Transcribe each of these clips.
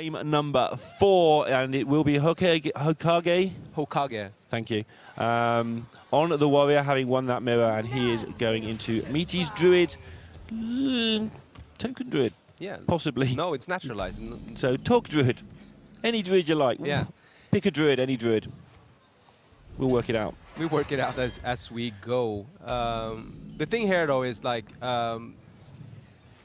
game number 4, and it will be Hokage. Thank you. On the warrior, having won that mirror, and he is going into Meati's druid, token druid. Yeah. Possibly. No, it's naturalized. So talk druid, any druid you like. Yeah. Pick a druid, any druid. We'll work it out. We work it out as we go. The thing here, though, is like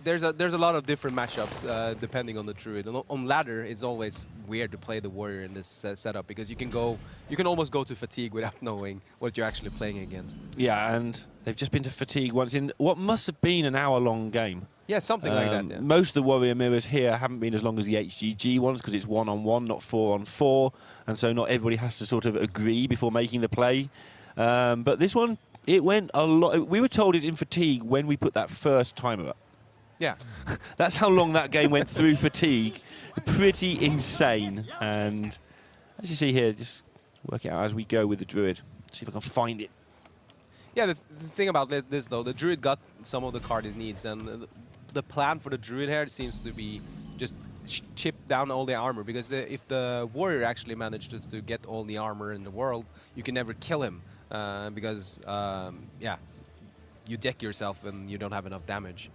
there's a lot of different matchups depending on the druid. On ladder, it's always weird to play the warrior in this setup because you can almost go to fatigue without knowing what you're actually playing against. Yeah, and they've just been to fatigue once in what must have been an hour-long game. Yeah, something like that. Yeah. Most of the warrior mirrors here haven't been as long as the HGG ones because it's 1-on-1, not 4-on-4, and so not everybody has to sort of agree before making the play. But this one, it went a lot. We were told it's in fatigue when we put that first timer up. Yeah. That's how long that game went through fatigue. Pretty insane. And as you see here, just work it out as we go with the druid. See if I can find it. Yeah, the thing about this, though, the druid got some of the card it needs, and the plan for the druid here seems to be just chip down all the armor, because if the warrior actually managed to get all the armor in the world, you can never kill him, because, yeah, you deck yourself and you don't have enough damage.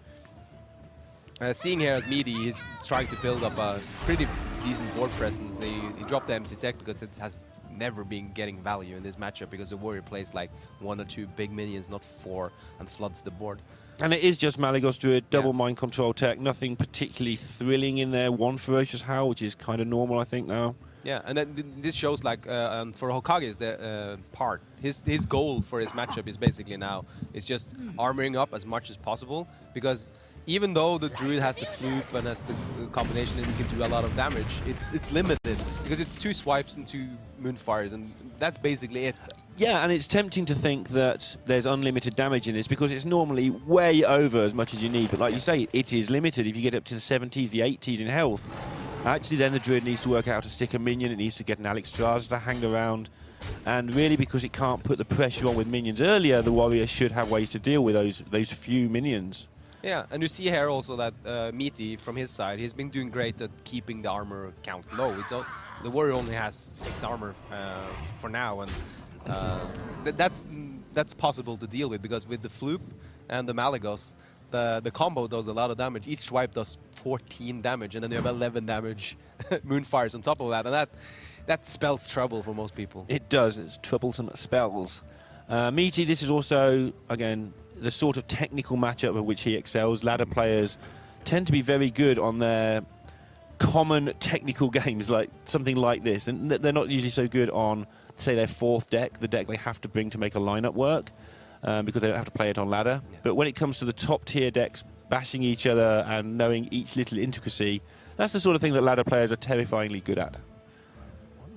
Seeing here as Meati, he's trying to build up a pretty decent board presence. He dropped the MC Tech because it has never been getting value in this matchup because the warrior plays like 1 or 2 big minions, not 4, and floods the board. And it is just Malygos Druid, double mind control tech, nothing particularly thrilling in there. 1 Ferocious Howl, which is kind of normal, I think, now. Yeah, and then this shows like for Hokage's part, his goal for his matchup is basically now is just armoring up as much as possible, because even though the druid has the flute and has the combination and he can do a lot of damage, it's limited because it's 2 swipes and 2 moonfires, and that's basically it. Yeah, and it's tempting to think that there's unlimited damage in this because it's normally way over as much as you need. But like you say, it is limited. If you get up to the 70s, the 80s in health, actually then the druid needs to work out how to stick a minion. It needs to get an Alexstrasza to hang around. And really, because it can't put the pressure on with minions earlier, the warrior should have ways to deal with those few minions. Yeah, and you see here also that Meati, from his side, he's been doing great at keeping the armor count low. The warrior only has 6 armor for now, and that's possible to deal with, because with the Floop and the Malygos, the combo does a lot of damage. Each swipe does 14 damage, and then you have 11 damage Moonfires on top of that, and that spells trouble for most people. It does. It's troublesome spells. Meati, this is also, again, the sort of technical matchup in which he excels. Ladder players tend to be very good on their common technical games, like something like this. And they're not usually so good on, say, their 4th deck, the deck they have to bring to make a lineup work, because they don't have to play it on ladder. Yeah. But when it comes to the top tier decks, bashing each other and knowing each little intricacy, that's the sort of thing that ladder players are terrifyingly good at.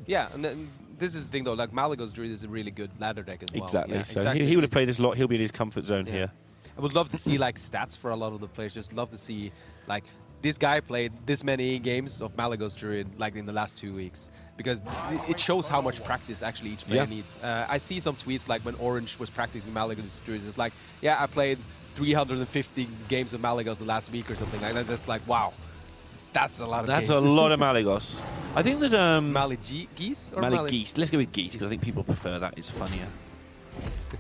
Yeah, and then this is the thing, though, like Malygos Druid is a really good ladder deck as well. Exactly. Yeah, so he would have played this a lot. He'll be in his comfort zone here. I would love to see like stats for a lot of the players. Just love to see like this guy played this many games of Malygos Druid like in the last 2 weeks, because it shows how much practice actually each player needs. I see some tweets like when Orange was practicing Malygos Druid, it's like, yeah, I played 350 games of Malygos the last week or something like that. That's like, wow. That's a lot of games. That's a lot of Malygos. I think that Malygos or Malygos. Let's go with Geese because I think people prefer that. It's funnier.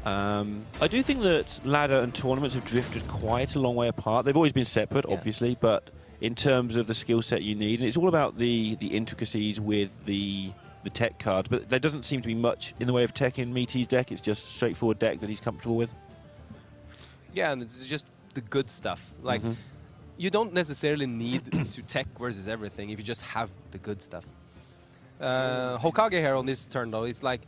I do think that ladder and tournaments have drifted quite a long way apart. They've always been separate, obviously, but in terms of the skill set you need, and it's all about the intricacies with the tech cards. But there doesn't seem to be much in the way of tech in Meati's deck. It's just a straightforward deck that he's comfortable with. Yeah, and it's just the good stuff. Like. You don't necessarily need to tech versus everything if you just have the good stuff. Hokage here on this turn, though, it's like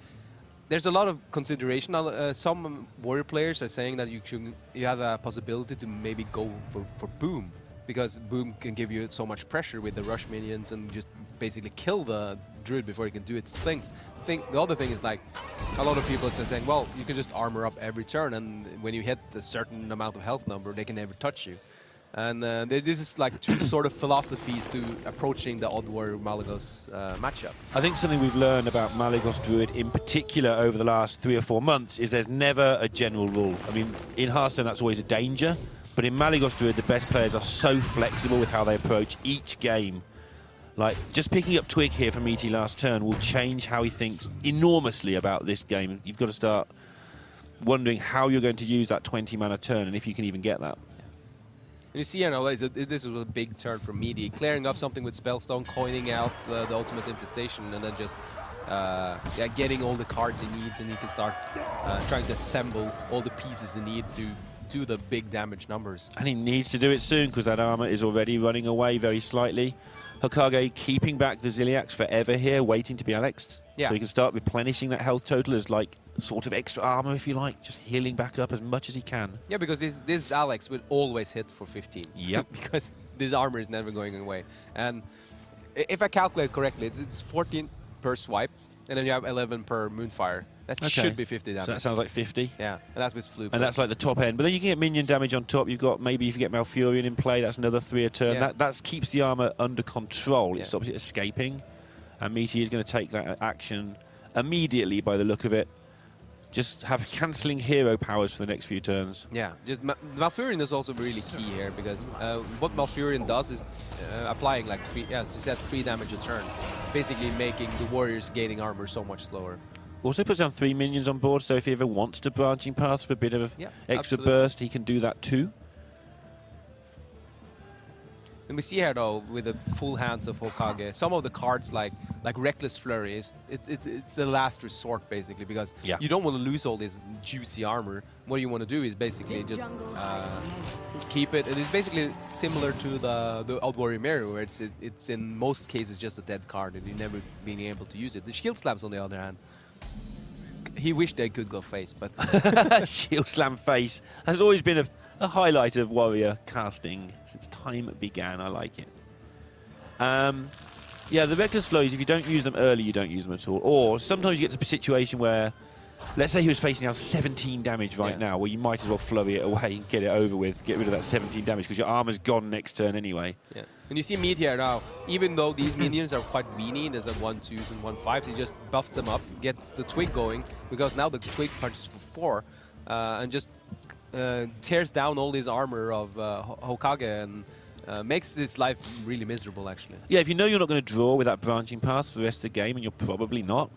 there's a lot of consideration. Some warrior players are saying that you have a possibility to maybe go for Boom, because Boom can give you so much pressure with the rush minions and just basically kill the druid before he can do its things. The other thing is like a lot of people are saying, well, you can just armor up every turn, and when you hit a certain amount of health number, they can never touch you. And this is like 2 sort of philosophies to approaching the Odd Warrior Malygos matchup. I think something we've learned about Malygos Druid in particular over the last 3 or 4 months is there's never a general rule. I mean, in Hearthstone that's always a danger, but in Malygos Druid the best players are so flexible with how they approach each game. Like, just picking up Twig here from Meati last turn will change how he thinks enormously about this game. You've got to start wondering how you're going to use that 20 mana turn and if you can even get that. And you see here now, this was a big turn from Meati, clearing up something with Spellstone, coining out the ultimate infestation, and then just getting all the cards he needs, and he can start trying to assemble all the pieces he needs to do the big damage numbers. And he needs to do it soon because that armor is already running away very slightly. Hokage keeping back the Ziliax forever here, waiting to be Alexed. Yeah. So he can start replenishing that health total as like sort of extra armor, if you like, just healing back up as much as he can. Yeah, because this Alex will always hit for 15. Yep. Because this armor is never going away. And if I calculate correctly, it's 14 per swipe, and then you have 11 per Moonfire. That should be 50 damage. So that sounds like 50. Yeah, and that's with Fluke. And that's like the top end. But then you can get minion damage on top. You've got, maybe if you get Malfurion in play, that's another 3 a turn. Yeah. That keeps the armor under control. Yeah. It stops it escaping. And Meati is going to take that action immediately by the look of it. Just have cancelling hero powers for the next few turns. Yeah, just Malfurion is also really key here, because what Malfurion does is applying like as you said, 3 damage a turn, basically making the warriors gaining armor so much slower. Also puts down 3 minions on board, so if he ever wants to branching paths for a bit of extra burst, he can do that too. And we see here though, with the full hands of Hokage, some of the cards like Reckless Flurry it's the last resort basically, because you don't want to lose all this juicy armor. What you want to do is basically just keep it. It is basically similar to the Old Warrior Mirror, where it's in most cases just a dead card and you're never being able to use it. The Shield Slams on the other hand, he wished they could go face, but Shield Slam face has always been a highlight of Warrior casting since time began. I like it. Yeah, the Reckless Flurries, if you don't use them early, you don't use them at all. Or sometimes you get to a situation where, let's say he was facing out 17 damage right now, where you might as well flurry it away and get it over with, get rid of that 17 damage, because your armor's gone next turn anyway. Yeah, and you see Meat here now, even though these minions are quite weenie, there's a 1-2s and 1-5s, he just buffs them up, gets the Twig going, because now the Twig punches for 4, and just tears down all this armor of Hokage and makes his life really miserable, actually. Yeah, if you know you're not going to draw with that branching path for the rest of the game, and you're probably not,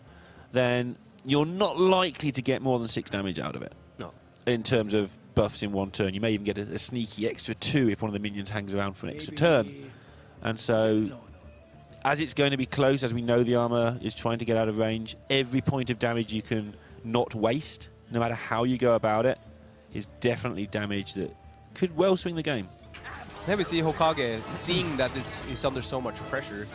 then you're not likely to get more than 6 damage out of it. No. In terms of buffs in one turn. You may even get a sneaky extra 2 if one of the minions hangs around for an extra turn. And so, as it's going to be close, as we know the armor is trying to get out of range, every point of damage you can not waste, no matter how you go about it, is definitely damage that could well swing the game. Then we see Hokage, seeing that he's under so much pressure,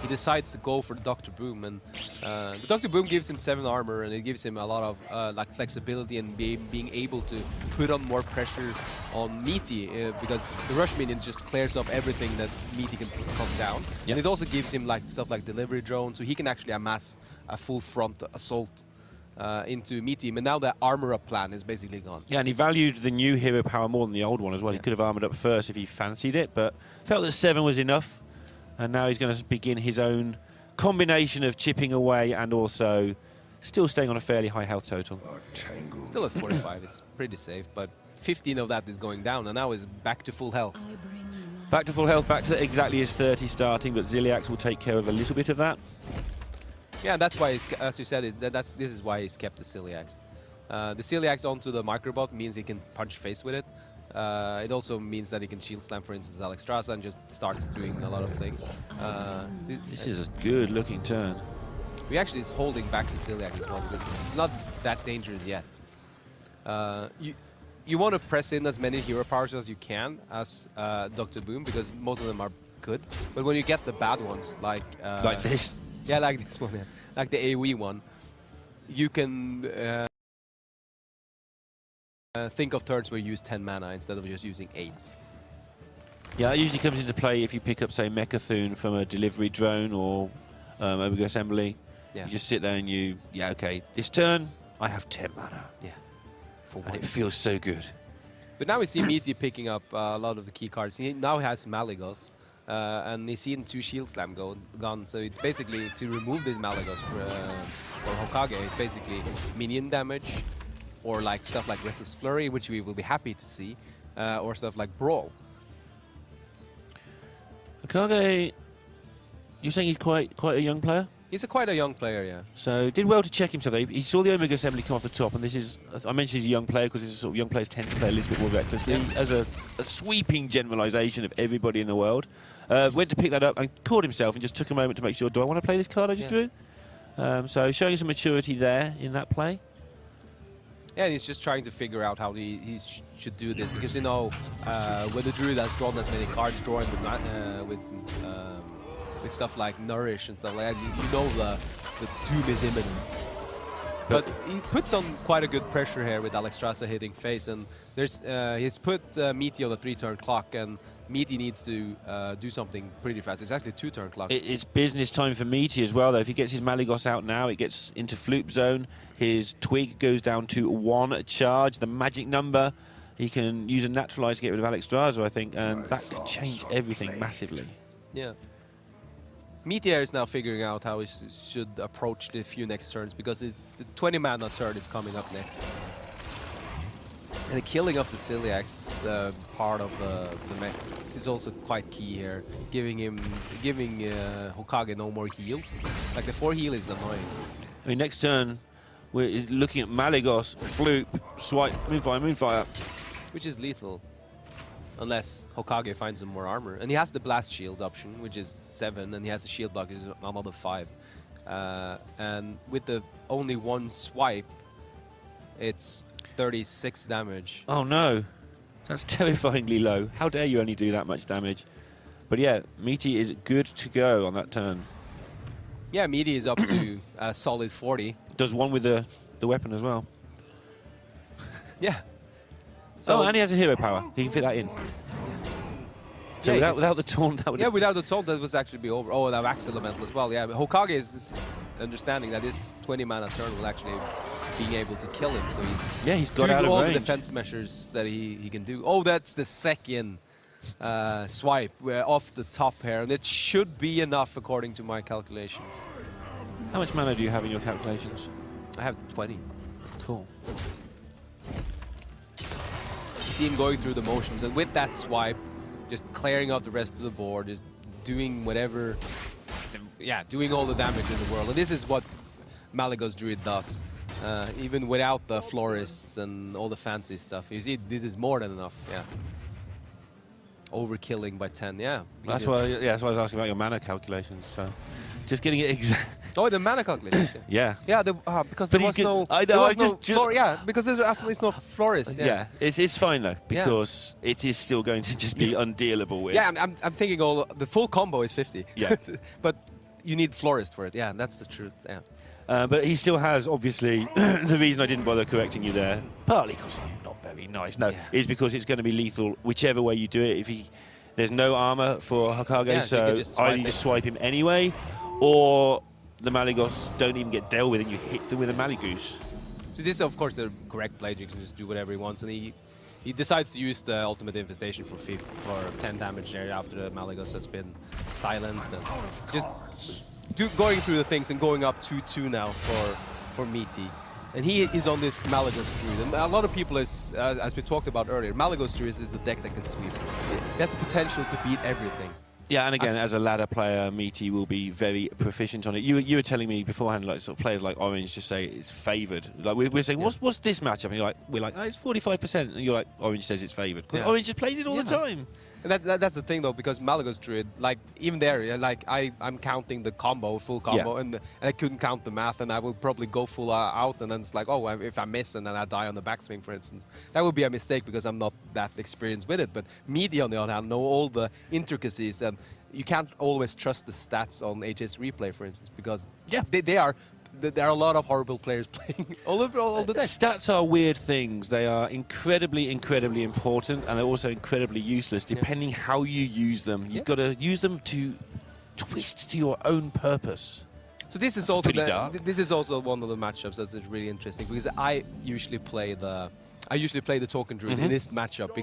he decides to go for the Dr. Boom, and the Dr. Boom gives him 7 armor, and it gives him a lot of like flexibility and being able to put on more pressure on Meati, because the rush minions just clears up everything that Meati can come down. Yep. And it also gives him like stuff like delivery drone, so he can actually amass a full front assault into Meati, and now the armor up plan is basically gone. Yeah, and he valued the new hero power more than the old one as well. He could have armored up first if he fancied it, but felt that 7 was enough. And now he's going to begin his own combination of chipping away and also still staying on a fairly high health total. Still at 45, it's pretty safe, but 15 of that is going down, and now is back to full health. Back to full health, back to exactly his 30 starting, but Ziliax will take care of a little bit of that. Yeah, that's why, as you said, this is why he's kept the Ziliax. The Ziliax onto the Microbot means he can punch face with it. It also means that he can shield slam, for instance, Alexstrasza, and just start doing a lot of things. This is a good looking turn. We actually is holding back the Ziliax as well, because it's not that dangerous yet. You want to press in as many hero powers as you can as Dr. Boom, because most of them are good. But when you get the bad ones, like this. Yeah, like this one, yeah. Like the AoE one, you can think of turns where you use 10 mana instead of just using 8. Yeah, it usually comes into play if you pick up, say, Mechathune from a delivery drone or Omega Assembly. Yeah. You just sit there and you, okay, this turn, I have 10 mana. Yeah. And it feels so good. But now we see Meati picking up a lot of the key cards. He now has Malygos. And he's seen 2 Shield Slam gone, so it's basically to remove these Malygos for Hokage. It's basically minion damage, or like stuff like Reckless Flurry, which we will be happy to see, or stuff like Brawl. Hokage, You're saying he's quite a young player? He's quite a young player, yeah. So did well to check himself. He saw the Omega Assembly come off the top, and this is, I mentioned he's a young player because sort of young players tend to play a little bit more recklessly. As a sweeping generalisation of everybody in the world. Went to pick that up and caught himself and just took a moment to make sure, do I want to play this card I just drew? So showing some maturity there in that play. Yeah, and he's just trying to figure out how he should do this, because, you know, when the Druid has drawn as many cards, drawing with stuff like Nourish and stuff like that, you know the doom is imminent. But he puts on quite a good pressure here with Alexstrasza hitting face, and there's he's put Meati on the 3-turn clock, and Meati needs to do something pretty fast. It's actually 2-turn clock. It's business time for Meati as well, though. If he gets his Malygos out now, it gets into Floop zone. His Twig goes down to 1 charge, the magic number. He can use a Naturalize to get rid of Alexstrasza, I think, and that could change everything massively. Yeah. Meati is now figuring out how he should approach the few next turns, because it's the 20 mana turn is coming up next. And the killing of the Celiax part of the mech is also quite key here, giving Hokage no more heals. Like the 4 heal is annoying. I mean, next turn we're looking at Malygos, Floop, Swipe, Moonfire. Which is lethal, unless Hokage finds some more armor. And he has the Blast Shield option, which is 7, and he has a shield block, which is another 5. And with the only 1 swipe, it's 36 damage. Oh no, that's terrifyingly low. How dare you only do that much damage? But yeah, Meati is good to go on that turn. Yeah, Meati is up to a solid 40. Does one with the weapon as well. Yeah. So and he has a hero power. He can fit that in. So yeah, without the taunt, that would... Yeah, without the taunt, that was actually be over. Oh, that Wax Elemental as well. Yeah, but Hokage is understanding that this 20 mana turn will actually being able to kill him. So he's got doing out of all range. the defense measures that he can do. Oh, that's the second swipe off the top here, and it should be enough according to my calculations. How much mana do you have in your calculations? I have 20. Cool. See him going through the motions, and with that swipe, just clearing out the rest of the board, just doing whatever, doing all the damage in the world. And this is what Malygos Druid does, even without the florists and all the fancy stuff. You see, this is more than enough. Yeah. Overkilling by 10. Yeah. That's why. Yeah, that's why I was asking about your mana calculations. So, just getting it exact. Oh, the mana calculations. Yeah. Yeah, because there was no. I know. Yeah, because there's actually no florist. Yeah, it's fine though, because it is still going to just be undealable with. Yeah, I'm thinking the full combo is 50. Yeah. But you need florist for it. Yeah, that's the truth. Yeah. But he still has, obviously, the reason I didn't bother correcting you there, partly because I'm not very nice, is because it's going to be lethal whichever way you do it. There's no armor for Hokage, so either you just swipe him anyway, or the Malygos don't even get dealt with and you hit them with a Malygoose. So this is, of course, the correct play. You can just do whatever he wants, and he decides to use the Ultimate Infestation for 10 damage there after the Malygos has been silenced. And just going through the things and going up 2-2 now for Meati. And he is on this Malygos Druid. And a lot of people, as we talked about earlier, Malygos Druid is a deck that can sweep. It has the potential to beat everything. Yeah, and again, as a ladder player, Meati will be very proficient on it. You were telling me beforehand, like sort of players like Orange just say it's favoured. Like we're saying, what's this matchup? And we're like, oh, it's 45%, and you're like, Orange says it's favoured because Orange just plays it all the time. And that's the thing though, because Malygos Druid, like even there, like I'm counting the combo, full combo, and I couldn't count the math, and I will probably go full out, and then it's like, oh, if I miss and then I die on the backswing, for instance, that would be a mistake because I'm not that experienced with it. But Meati, on the other hand, know all the intricacies, and you can't always trust the stats on HS Replay, for instance, because there are a lot of horrible players playing all the day. Stats are weird things. They are incredibly, incredibly important, and they're also incredibly useless, depending how you use them. You've got to use them to twist to your own purpose. So this is also this is also one of the matchups that's really interesting, because I usually play the Token Druid in this matchup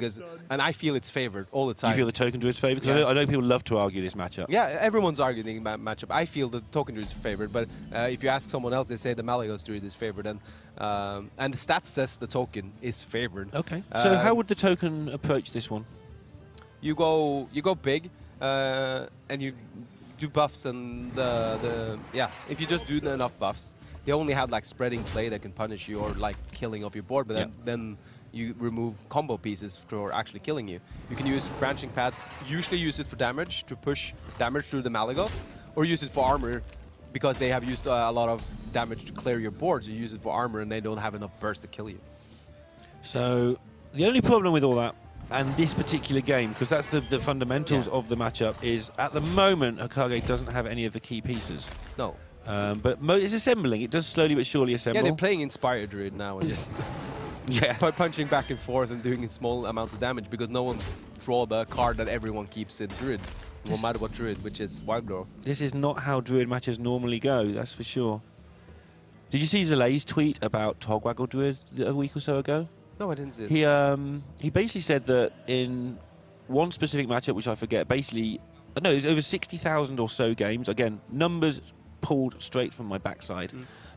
and I feel it's favored all the time. You feel the Token Druid's favored? Because I know people love to argue this matchup. Yeah, everyone's arguing about matchup. I feel the Token Druid is favored, but if you ask someone else, they say the Malygos Druid is favored, and the stats says the Token is favored. Okay. So how would the Token approach this one? You go big, and you do buffs and if you just do enough buffs, they only have like spreading play that can punish you or like killing off your board, but then you remove combo pieces for actually killing you. You can use branching paths, usually use it for damage, to push damage through the Malagos, or use it for armor, because they have used a lot of damage to clear your board, so you use it for armor and they don't have enough burst to kill you. So the only problem with all that, and this particular game, because that's the fundamentals of the matchup, is at the moment Hokage doesn't have any of the key pieces. No. But it's assembling. It does slowly but surely assemble. Yeah, they're playing Inspired Druid now and just punching back and forth and doing small amounts of damage, because no one draw the card that everyone keeps in Druid, no matter what Druid, which is Wild Growth. This is not how Druid matches normally go, that's for sure. Did you see Zalay's tweet about Togwaggle Druid a week or so ago? No, I didn't see it. He basically said that in one specific matchup, which I forget, basically, no, it was over 60,000 or so games. Again, numbers pulled straight from my backside.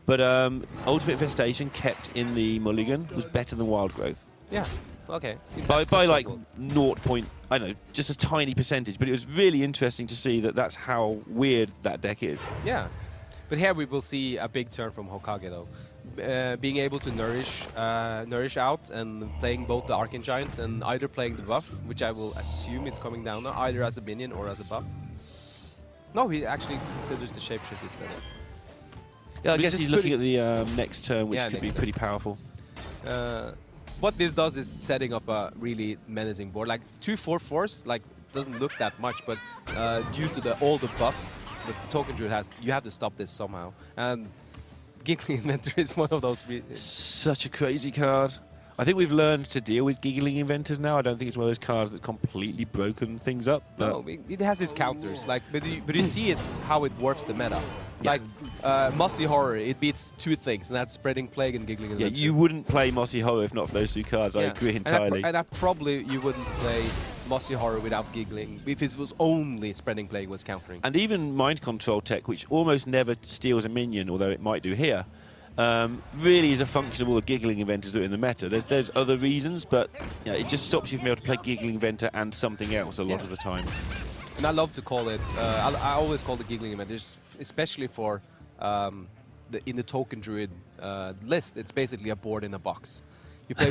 But Ultimate Infestation kept in the mulligan was better than Wild Growth. Yeah, okay. By like 0. I don't know, just a tiny percentage. But it was really interesting to see that that's how weird that deck is. Yeah, but here we will see a big turn from Hokage though. Being able to nourish out and playing both the Arcane Giant and either playing the buff, which I will assume is coming down now, either as a minion or as a buff. No, he actually considers the shapeshift instead. Yeah, I guess he's looking at the next turn, which could be pretty powerful. What this does is setting up a really menacing board. Like 2 4/4s, like doesn't look that much, but due to all the buffs that the Token Druid has, you have to stop this somehow. And Giggling Inventor is one of those. Such a crazy card. I think we've learned to deal with Giggling Inventors now. I don't think it's one of those cards that's completely broken things up. No, it has its counters. Like, but you see it how it warps the meta. Like Mossy Horror, it beats 2 things, and that's Spreading Plague and Giggling Inventor. Yeah, you wouldn't play Mossy Horror if not for those 2 cards. I agree entirely. And probably you wouldn't play Mossy Horror without Giggling if it was only Spreading Plague was countering. And even Mind Control tech, which almost never steals a minion, although it might do here, really is a function of all the Giggling Inventors that are in the meta. There's other reasons, but it just stops you from being able to play Giggling Inventor and something else a lot of the time. And I love to call it, I always call the Giggling Inventors, especially for in the Token Druid list, it's basically a board in a box. You play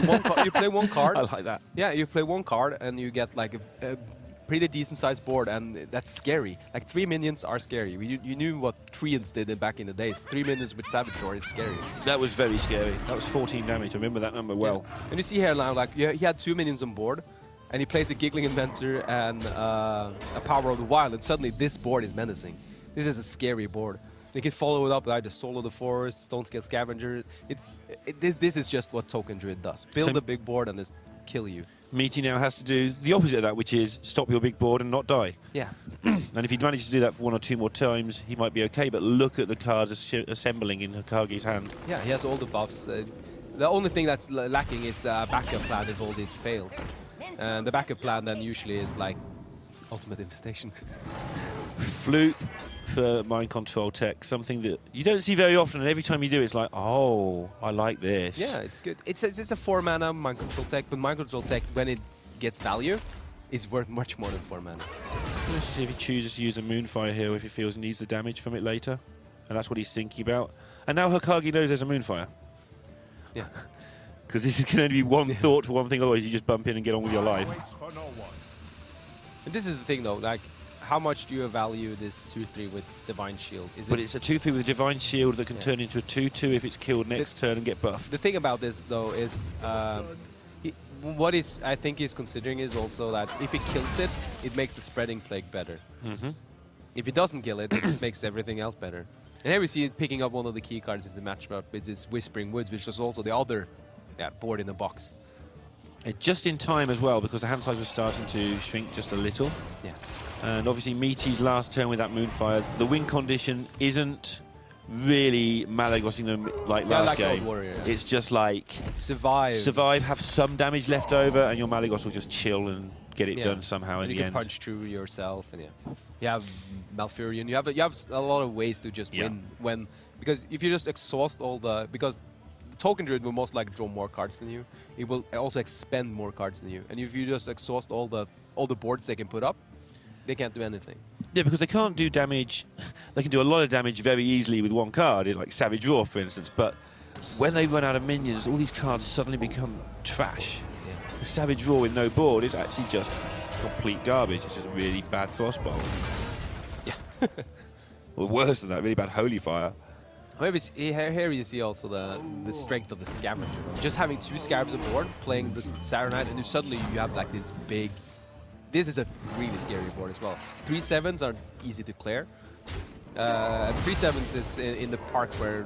one card. I like that. Yeah, you play one card and you get like a pretty decent sized board, and that's scary. Like 3 minions are scary. You knew what Treants did back in the days. 3 minions with Savage Roar is scary. That was very scary. That was 14 damage. I remember that number well. Yeah. And you see here now, like he had 2 minions on board, and he plays a Giggling Inventor and a Power of the Wild, and suddenly this board is menacing. This is a scary board. You can follow it up with either Soul of the Forest, Stone Scale Scavenger. This is just what Token Druid does. Build a big board and just kill you. Meaty now has to do the opposite of that, which is stop your big board and not die. Yeah. And if he manages to do that for 1 or 2 more times, he might be okay. But look at the cards assembling in Hokage's hand. Yeah, he has all the buffs. The only thing that's lacking is a backup plan if all these fails. And the backup plan then usually is like Ultimate Infestation. Flute for Mind Control tech, something that you don't see very often, and every time you do it's like, oh, I like this. Yeah, it's good. It's a 4 mana Mind Control tech, but Mind Control tech, when it gets value, is worth much more than 4 mana. Let's see if he chooses to use a Moonfire here, if he feels he needs the damage from it later. And that's what he's thinking about. And now Hokage knows there's a Moonfire. Yeah. Because this is going to be one thought for one thing, otherwise you just bump in and get on with your life. And this is the thing though, like, how much do you value this 2/3 with Divine Shield? But it's a 2/3 with a Divine Shield that can turn into a 2/2 if it's killed next turn and get buffed. The thing about this though is, what I think he's considering is also that if he kills it, it makes the Spreading Plague better. If he doesn't kill it, it makes everything else better. And here we see it picking up one of the key cards in the matchup. It's this Whispering Woods, which is also the other board in the box. Just in time as well, because the hand size was starting to shrink just a little. Yeah. And obviously Meati's last turn with that Moonfire, the win condition isn't really Malagosing them like last game. Warrior, It's just like survive, have some damage left over, and your Malagos will just chill and get it done somehow in the end. You can punch through yourself, and you have Malfurion. You have a lot of ways to just win because if you just exhaust all the Token Druid will most likely draw more cards than you. It will also expend more cards than you. And if you just exhaust all the boards they can put up, they can't do anything. Yeah, because they can't do damage. They can do a lot of damage very easily with one card, like Savage Roar, for instance. But when they run out of minions, all these cards suddenly become trash. Yeah. The Savage Roar with no board is actually just complete garbage. It's just a really bad Frostbolt. Yeah. Well, worse than that, really bad Holy Fire. Maybe here you see also the strength of the Scavenger. Just having 2 Scarabs on board, playing the Saronite, and then suddenly you have like this big. This is a really scary board as well. 3/7s are easy to clear. 3/7s is in the park where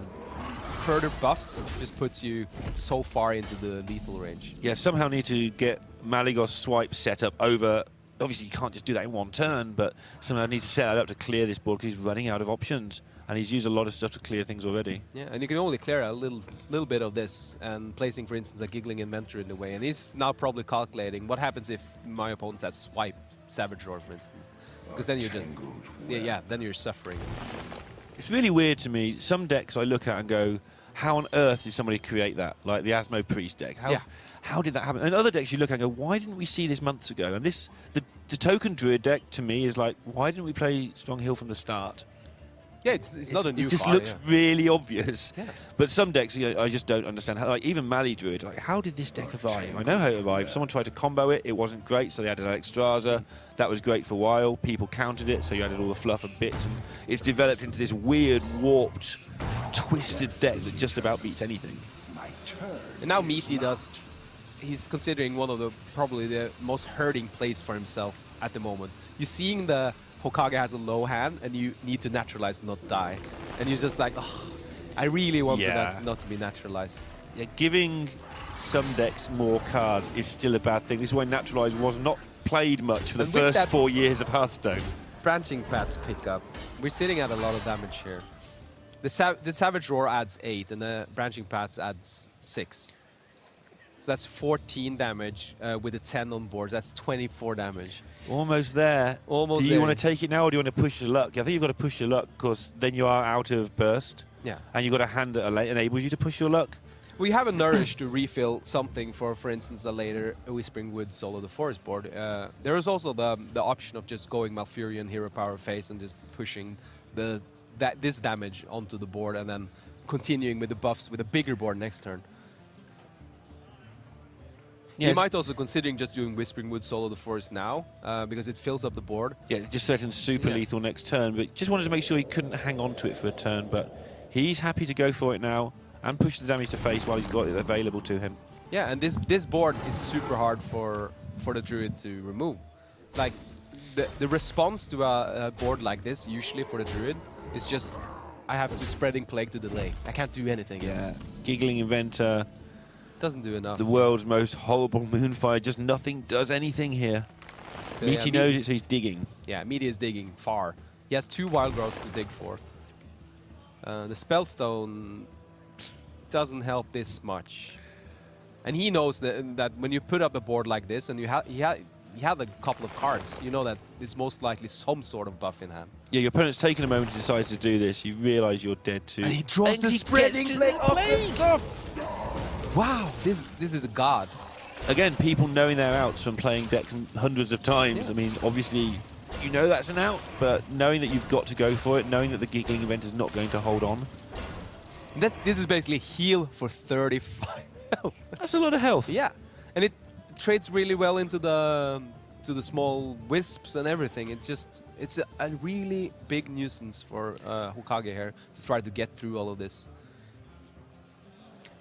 further buffs just puts you so far into the lethal range. Yeah, somehow need to get Malygos swipe set up over. Obviously, you can't just do that in one turn, but somehow need to set that up to clear this board because he's running out of options. And he's used a lot of stuff to clear things already. Yeah, and you can only clear a little bit of this, and placing, for instance, a Giggling Inventor in the way. And he's now probably calculating what happens if my opponent has swipe Savage Roar, for instance. Because then you're just, then you're suffering. It's really weird to me. Some decks I look at and go, how on earth did somebody create that? Like the Asmo Priest deck. How did that happen? And other decks you look at and go, why didn't we see this months ago? And this, the Token Druid deck to me is like, why didn't we play Strong Hill from the start? Yeah, it's not a new It just card, looks really obvious. Yeah. But some decks, I just don't understand. How, like even Mali Druid, like how did this deck survive? I know how it survived. Someone tried to combo it. It wasn't great, so they added Alexstrasza. That was great for a while. People countered it, so you added all the fluff and bits. And it's developed into this weird, warped, twisted deck that just about beats anything. And now Meati does. He's considering one of the probably the most hurting plays for himself at the moment. You're seeing the Hokage has a low hand, and you need to naturalize, not die. And you're just like, oh, I really want that not to be naturalized. Yeah, giving some decks more cards is still a bad thing. This is why naturalize was not played much for the first 4 years of Hearthstone. Branching Paths pick up. We're sitting at a lot of damage here. The Savage Roar adds 8, and the Branching Paths adds 6. So that's 14 damage with a 10 on board. That's 24 damage. Almost there. Almost Do you want to take it now, or do you want to push your luck? I think you've got to push your luck, because then you are out of burst. Yeah. And you've got a hand that enables you to push your luck. We have a Nourish to refill something for instance, a later Whispering Woods Solo the Forest board. There is also the option of just going Malfurion, Hero Power Face, and just pushing this damage onto the board, and then continuing with the buffs with a bigger board next turn. You might also considering just doing Whispering Woods Solo the Forest now, because it fills up the board. Yeah, it just threatens super lethal next turn, but just wanted to make sure he couldn't hang on to it for a turn, but he's happy to go for it now and push the damage to face while he's got it available to him. Yeah, and this board is super hard for the Druid to remove. Like, the response to a board like this, usually for the Druid, is just, I have to Spreading Plague to delay. I can't do anything else. Giggling Inventor. Doesn't do enough. The world's most horrible Moonfire, just nothing does anything here. So Meati knows it, so he's digging. Yeah, Meati is digging far. He has 2 Wild Growths to dig for. The Spellstone doesn't help this much. And he knows that when you put up a board like this, and he had a couple of cards, you know that it's most likely some sort of buff in hand. Yeah, your opponent's taken a moment to decide to do this. You realise you're dead too. And he draws the Spreading Plague off the top! Wow, this is a god. Again, people knowing their outs from playing decks hundreds of times. Yeah. I mean, obviously, you know that's an out, but knowing that you've got to go for it, knowing that the Giggling Inventor's not going to hold on. This is basically heal for 35 health. That's a lot of health. Yeah, and it trades really well into the small wisps and everything. It's a really big nuisance for Hokage here to try to get through all of this.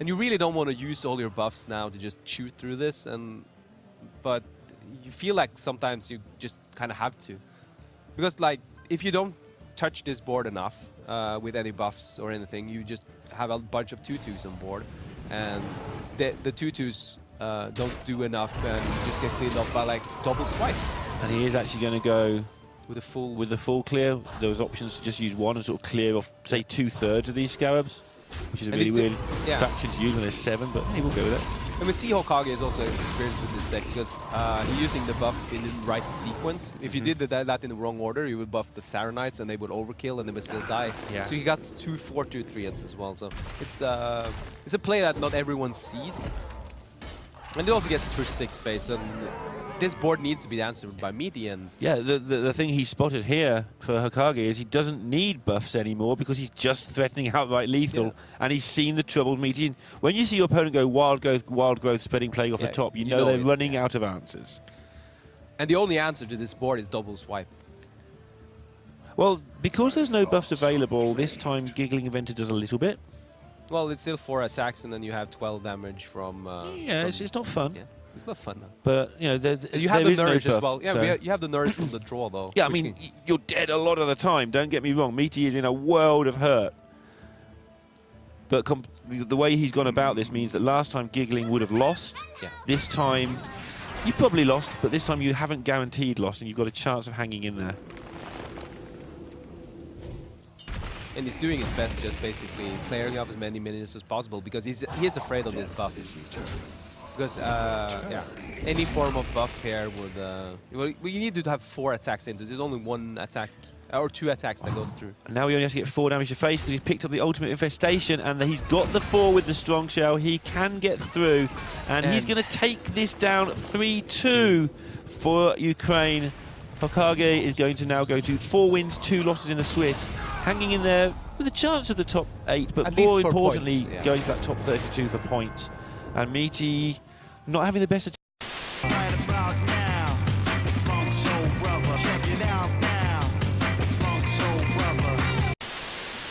And you really don't want to use all your buffs now to just shoot through this, but you feel like sometimes you just kind of have to. Because like, if you don't touch this board enough with any buffs or anything, you just have a bunch of 2/2s on board, and the 2/2s don't do enough, and you just get cleaned up by like double swipe. And he is actually going to go with the full clear. There was options to just use one and sort of clear off, say, 2/3 of these Scarabs. Which is a really weird faction to use when there's 7, but he will go with it. And we see Hokage is also experienced with this deck, because he's using the buff in the right sequence. If you did that in the wrong order, you would buff the Saronites and they would overkill and they would still die. Yeah. So he got 2 4/2 3-ends as well. So it's a play that not everyone sees. And it also gets push 6 phase, and this board needs to be answered by Meati. And yeah, the thing he spotted here for Hokage is he doesn't need buffs anymore because he's just threatening outright lethal, and he's seen the trouble Meati. When you see your opponent go wild growth, spreading plague off the top, you know they're running out of answers. And the only answer to this board is double swipe. Well, because there's no buffs available, this time Giggling Inventor does a little bit. Well, it's still 4 attacks, and then you have 12 damage from... yeah, it's not fun. Yeah, it's not fun, though. But, you know, you have the nourish no buff, as well. Yeah, so. you have the nourish from the draw, though. Yeah, I mean, you're dead a lot of the time, don't get me wrong. Meati is in a world of hurt. But the way he's gone about this means that last time Giggling would have lost. Yeah. This time, you probably lost, but this time you haven't guaranteed loss, and you've got a chance of hanging in there. And he's doing his best, just basically clearing up as many minions as possible, because he is afraid of this buff. Because yeah, any form of buff here would well, you need to have 4 attacks into. There's only 1 attack or 2 attacks that goes through. And now he only has to get 4 damage to face because he's picked up the ultimate infestation, and he's got the 4 with the strong shell. He can get through, and he's going to take this down 3-2 for Ukraine. Hokage is going to now go to 4 wins, 2 losses in the Swiss, hanging in there with a chance of the top 8, but more importantly, going to that top 32 for points. And Meati not having the best